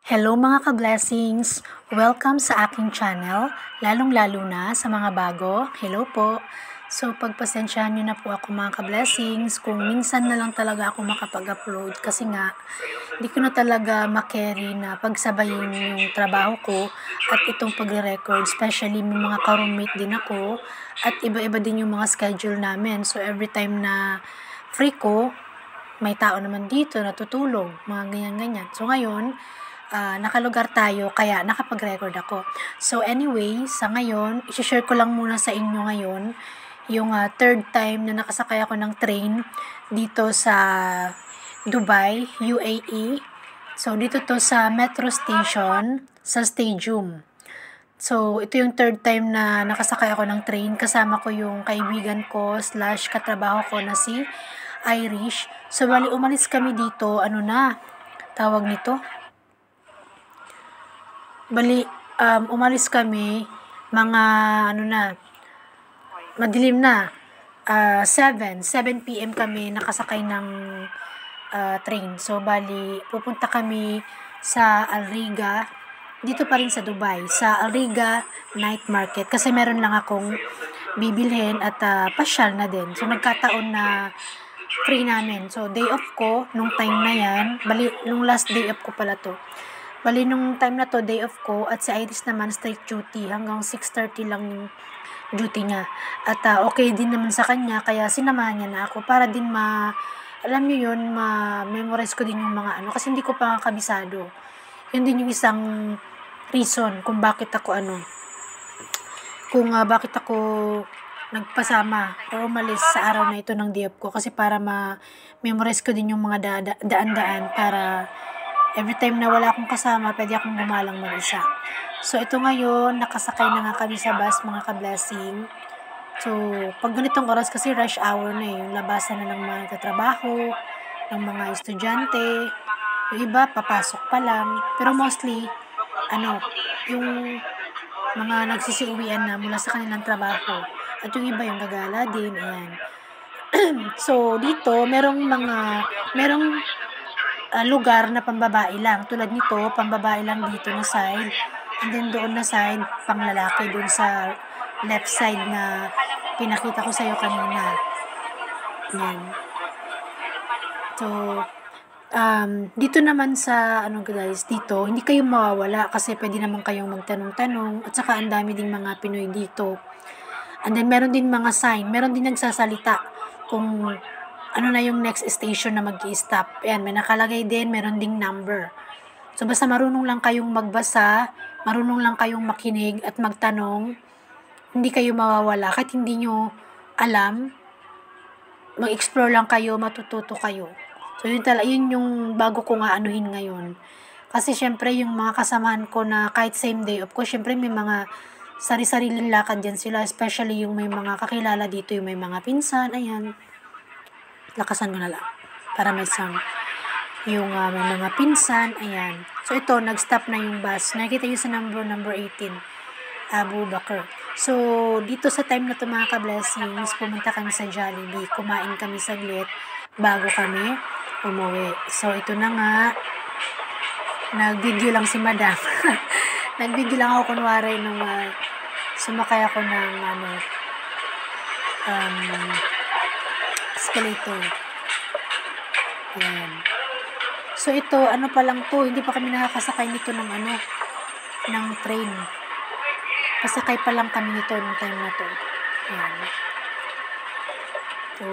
Hello mga ka-blessings! Welcome sa aking channel, lalong-lalo na sa mga bago. Hello po! So pagpasensyahan nyo na po ako mga ka-blessings kung minsan na lang talaga ako makapag-upload kasi nga hindi ko na talaga makarry na pagsabayin yung trabaho ko at itong pagre-record, especially may mga ka-roommate din ako at iba-iba din yung mga schedule namin. So every time na free ko, may tao naman dito natutulog, mga ganyan-ganyan. So ngayon, nakalugar tayo kaya nakapag-record ako. So anyway, sa ngayon, i-share ko lang muna sa inyo ngayon yung third time na nakasakay ako ng train dito sa Dubai, UAE. So dito to sa metro station sa Stadium. So ito yung third time na nakasakay ako ng train. Kasama ko yung kaibigan ko / katrabaho ko na si Irish. So bali umalis kami dito, tawag nito? Umalis kami, mga madilim na, 7 p.m. kami nakasakay ng train. So, pupunta kami sa Al Riga, dito pa rin sa Dubai, sa Al Riga Night Market. Kasi meron lang akong bibilhin at pasyal na din. So, nagkataon na free namin. So, day off ko, nung time na yan, nung last day off ko pala to. Nung time na to, day off ko, at si Iris naman straight duty, hanggang 6:30 lang yung duty niya. At okay din naman sa kanya, kaya sinamahan niya na ako para din alam niyo yun, ma-memorize ko din yung mga kasi hindi ko pa kabisado. Yun din yung isang reason kung bakit ako bakit ako nagpasama o umalis sa araw na ito ng day off ko, kasi para ma-memorize ko din yung mga daan-daan para every time na wala akong kasama, pwede akong gumalang mag-isa. So, ito ngayon, nakasakay na nga kami sa bus, mga ka-blessing. So, pag ganitong oras kasi rush hour na yung labasan na ng mga nagtatrabaho, ng mga estudyante, yung iba, papasok pa lang. Pero mostly, yung mga nagsisiuwian na mula sa kanilang trabaho. At yung iba, yung gagala din, ayan. So, dito, merong lugar na pambabae lang. Tulad nito, pambabae lang dito na side. And then doon na side, panglalaki doon sa left side na pinakita ko sa'yo kanina. Yan. So, dito naman sa, guys, dito, hindi kayo mawawala kasi pwede naman kayong magtanong-tanong at saka ang dami ding mga Pinoy dito. And then, meron din mga sign, meron din nagsasalita kung ano na yung next station na mag-i-stop. Ayan, may nakalagay din, meron ding number. So, basta marunong lang kayong magbasa, marunong lang kayong makinig at magtanong, hindi kayo mawawala. Kahit hindi nyo alam, mag-explore lang kayo, matututo kayo. So, yun yung bago ko nga anuhin ngayon. Kasi, syempre, yung mga kasamahan ko na kahit same day off ko, syempre, may mga sari-sariling lakad dyan sila, especially yung may mga kakilala dito, yung may mga pinsan, ayan. Lakasan ko na lang para may sound. Yung may mga pinsan, ayan. So ito, nag-stop na yung bus. Nakikita nyo sa number 18, Abu Bakr. So dito sa time na to, mga ka-blessings, pumunta kami sa Jollibee. Kumain kami saglit bago kami umuwi. So ito na nga, nag-video lang si madam. Nag-video lang ako kunwari nung sumakay ako ng escalator. Ayan. So ito, pa lang to, hindi pa kami nakakasakay nito ng train. Pasakay pa lang kami nito nung time na to. Ayan. So,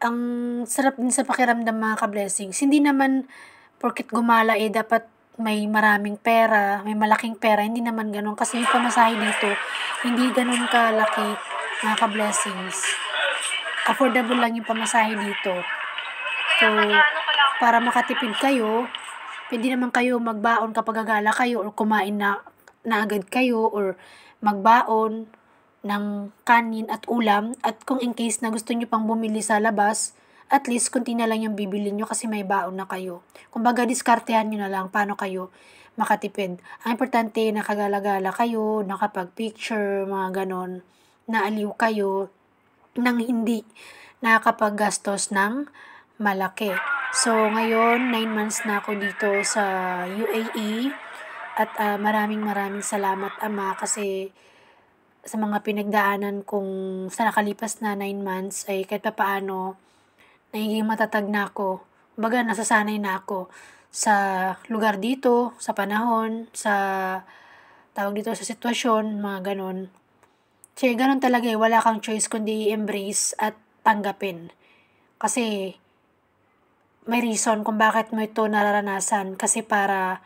ang sarap din sa pakiramdam, mga ka-blessings. Hindi naman porket gumala dapat may maraming pera, may malaking pera, hindi naman ganun. Kasi yung pamasahe dito, hindi ganun kalaki, mga ka-blessings. Affordable lang yung pamasahe dito. So, para makatipid kayo, pwede naman kayo magbaon kapag gagala kayo or kumain na agad kayo or magbaon ng kanin at ulam. At kung in case na gusto nyo pang bumili sa labas, at least kunti na lang yung bibili nyo kasi may baon na kayo. Kumbaga, diskartehan nyo na lang paano kayo makatipid. Ang importante, nakagala-gala kayo, nakapag-picture, mga ganon, naaliw kayo nang hindi nakakapaggastos ng malaki. So, ngayon, 9 months na ako dito sa UAE at maraming salamat, Ama, kasi sa mga pinagdaanan kong sa nakalipas na 9 months ay kahit papaano nagiging matatag na ako. Kumbaga, nasasanay na ako sa lugar dito, sa panahon, sa tawag dito, sa sitwasyon, mga gano'n. Kasi gano'n talaga eh, wala kang choice kundi i-embrace at tanggapin. Kasi may reason kung bakit mo ito nararanasan kasi para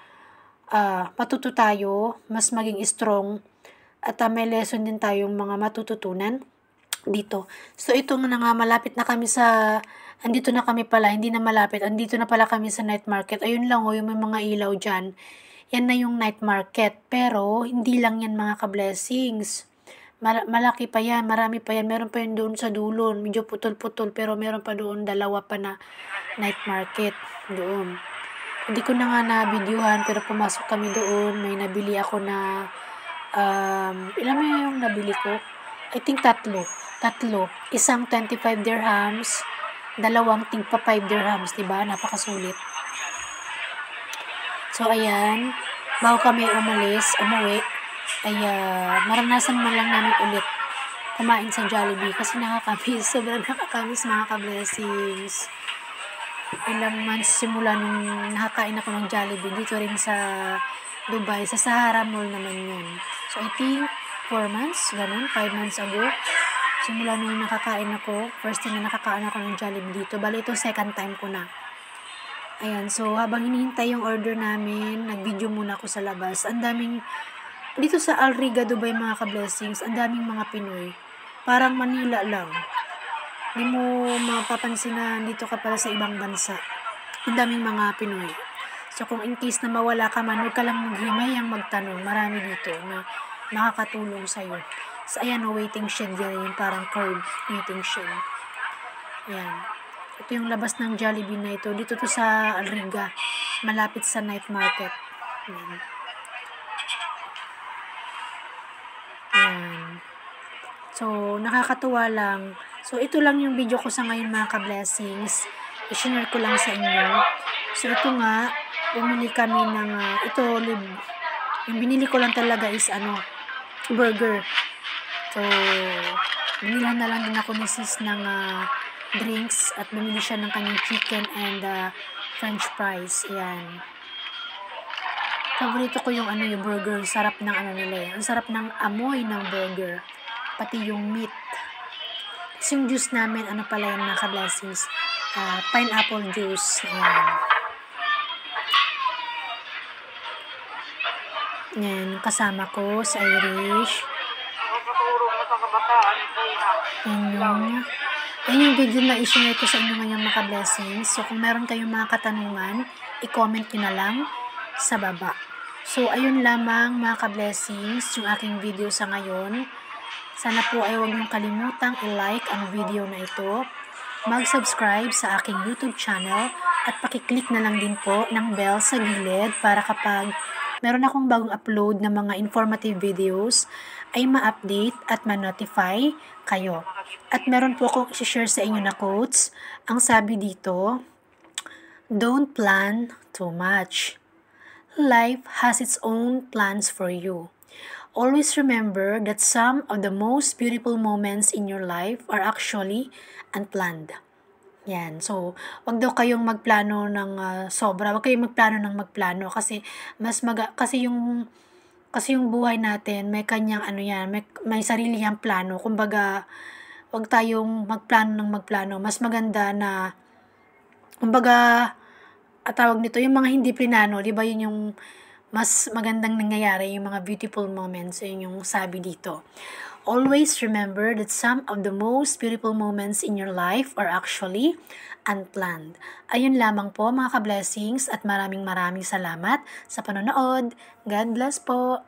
matuto tayo, mas maging strong at may lesson din tayong mga matututunan dito. So ito na nga, malapit na kami sa andito na kami pala, hindi na malapit, andito na pala kami sa night market. Ayun lang oh, yung may mga ilaw diyan. Yan na yung night market. Pero hindi lang yan mga ka-blessings. Malaki pa yan, marami pa yan. Meron pa yun doon sa dulo. Medyo putol-putol pero meron pa doon dalawa pa na night market doon. Hindi ko na nga na-videohan pero pumasok kami doon. May nabili ako na ilan mo yung nabili ko? I think tatlo. Isang 25 dirhams, dalawang tigpa 5 dirhams, 'di ba? Napakasulit. So ayan, bago kami umuwi, ay maranasan man lang namin ulit kumain sa Jollibee kasi nakakamiss, sobrang nakakamiss mga ka-blessings. Ilang months simula nung nakakain ako ng Jollibee dito rin sa Dubai, sa Sahara Mall naman yun. So I think 4 months, ganun, 5 months ago. Simula nung nakakain ako, first time na nakakain ako ng Jollibee dito. Bali ito second time ko na. Ayan, so habang hinihintay yung order namin, nag-video muna ako sa labas. Ang daming, dito sa Al Riga, Dubai mga ka-blessings, ang daming mga Pinoy. Parang Manila lang. Hindi mo mapapansin na dito ka pala sa ibang bansa. Ang daming mga Pinoy. So kung in case na mawala ka man, huwag ka lang maghimayang magtanong. Marami dito na makakatulong sa'yo. So ayan, waiting shed yan, yung parang curved waiting shed. Ayan. Ito yung labas ng Jollibee na ito. Dito to sa Al Riga, malapit sa night market. Ayan. Ayan. So, nakakatuwa lang. So, ito lang yung video ko sa ngayon mga ka-blessings. I-share ko lang sa inyo. So, ito nga, bumili kami ng, yung binili ko lang talaga is, burger. So, binilhan na lang din ako ni sis ng drinks at bumili siya ng kanyang chicken and french fries. Ayan. Paborito ko yung yung burger. Sarap ng nila eh. Ang sarap ng amoy ng burger. Pati yung meat. Tapos yung juice namin, pala yan mga ka-blessings. Pineapple juice. Ayan. Ayan, kasama ko sa Irish. Ayan yung video na i-share ko sa inyo ngayon mga ka-blessings. So, kung meron kayong mga katanungan, i-comment nyo na lang sa baba. So, ayun lamang mga ka-blessings, yung aking video sa ngayon. Sana po ay huwag niyong kalimutang i-like ang video na ito, mag-subscribe sa aking YouTube channel, at pakiclick na lang din po ng bell sa gilid para kapag meron akong bagong upload na mga informative videos, ay ma-update at ma-notify kayo. At meron po akong i-share sa inyo na quotes. Ang sabi dito, don't plan too much. Life has its own plans for you. Always remember that some of the most beautiful moments in your life are actually unplanned. Yan. So, wag daw kayong magplano ng sobra. Wag kayong magplano ng magplano kasi kasi yung buhay natin may kanyang may sarili niyang plano. Kumbaga, wag tayong magplano ng magplano. Mas maganda na kumbaga tawag nito yung mga hindi plinano, 'di ba? Yun yung mas magandang nangyayari, yung mga beautiful moments, yun yung sabi dito. Always remember that some of the most beautiful moments in your life are actually unplanned. Ayun lamang po mga ka-blessings at maraming salamat sa panonood. God bless po!